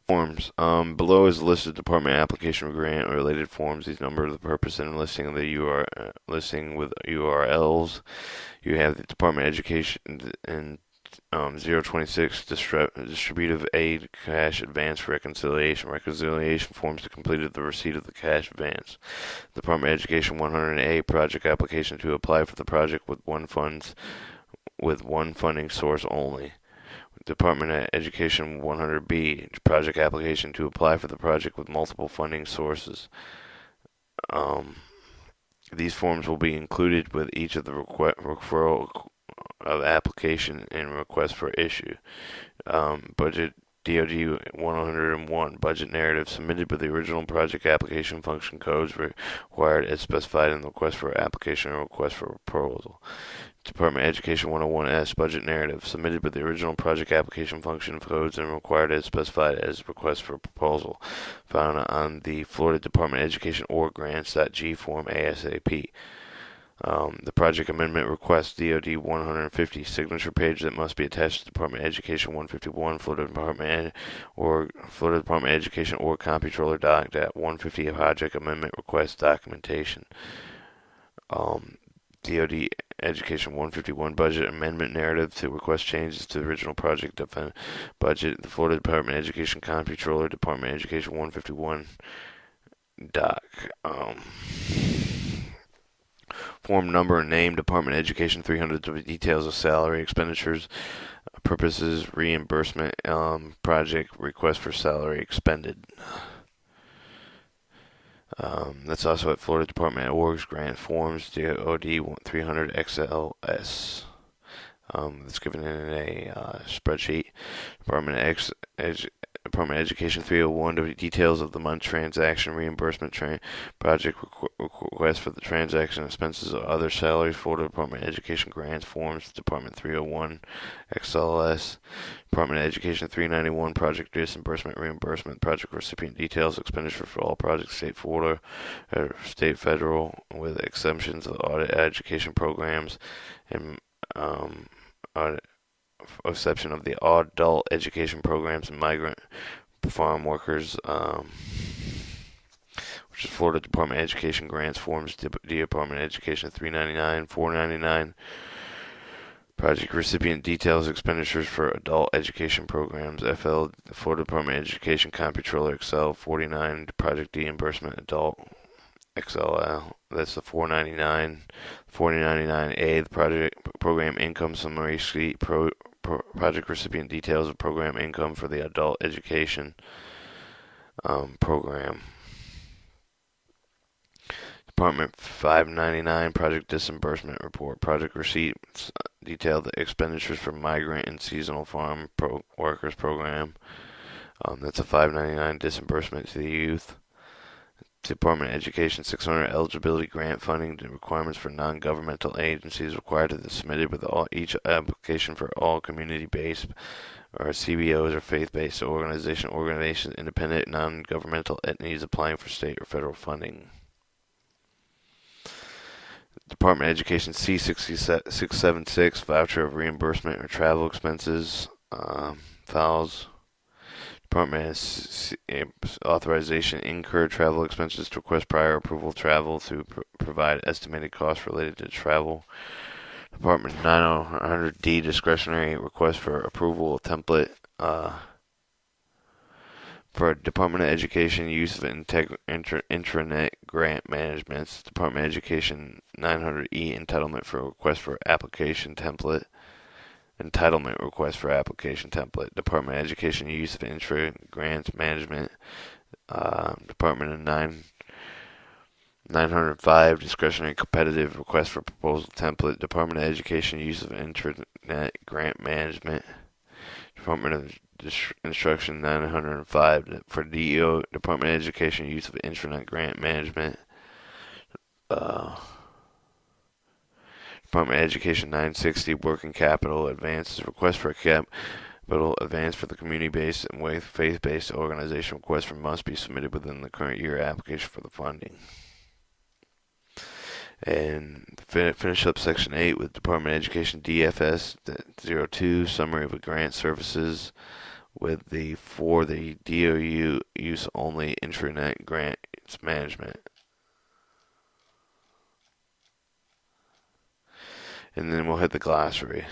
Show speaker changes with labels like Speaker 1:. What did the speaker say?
Speaker 1: Forms. Below is a list of department application grant or related forms. These number the purpose and listing the listing with URLs. You have the Department of Education and 026 distributive aid cash advance reconciliation forms to complete the receipt of the cash advance. Department of Education 100A project application to apply for the project with one funding source only. Department of Education 100B project application to apply for the project with multiple funding sources. These forms will be included with each of the referral of application and request for issue. Budget DoD 101 budget narrative submitted with the original project application function codes required as specified in the request for application or request for proposal. Department of Education 101S budget narrative submitted with the original project application function codes and required as specified as request for proposal, found on the Florida Department of Education or grants.g form ASAP. The project amendment request DoD 150 signature page that must be attached to Department of Education 151 Florida Department of Education or Comptroller Doc. 150 project amendment request documentation. DoD Education 151 budget amendment narrative to request changes to the original project budget. The Florida Department of Education Comptroller Department of Education 151 doc. Form number and name Department of Education 300 details of salary expenditures purposes reimbursement project request for salary expended. That's also at Florida Department of Orgs grant forms DoD 300 XLS. That's given in a spreadsheet. Department of Education 301 details of the month transaction reimbursement project request for the transaction expenses or other salaries. Florida Department of Education grants forms Department 301 XLS. Department of Education 391 project disbursement reimbursement project recipient details expenditure for all projects state Florida state federal with exemptions of audit education programs and exception of the adult education programs and migrant farm workers, which is Florida Department of Education grants forms Department of Education 399, 499. Project recipient details expenditures for adult education programs. FL Florida Department of Education Comptroller Excel 49 project reimbursement adult XLL. That's the 499, 4099A. The project program income summary sheet. Project recipient details of program income for the adult education program. Department 599 project disbursement report. Project receipts detail the expenditures for migrant and seasonal farm workers program. That's a 599 disbursement to the youth. Department of Education 600 eligibility grant funding requirements for non-governmental agencies required to be submitted with each application for all community-based or CBOs or faith-based organizations, independent non-governmental entities applying for state or federal funding. Department of Education C676 voucher of reimbursement or travel expenses files. Department has authorization incurred travel expenses to request prior approval travel to provide estimated costs related to travel. Department 900D discretionary request for approval of template for Department of Education use of intranet grant management. Department of Education 900E entitlement for request for application template. Entitlement request for application template. Department of Education use of grants management. Department of 905 discretionary competitive request for proposal template. Department of Education use of intranet grant management. Department of Instruction 905 for DEO. Department of Education use of intranet grant management. Department of Education 960 working capital advances request for a capital advance for the community-based and faith-based organization request must be submitted within the current year application for the funding. And finish up section 8 with Department of Education DFS 02 summary of grant services with the for the DOU use only intranet grants management. And then we'll hit the glossary.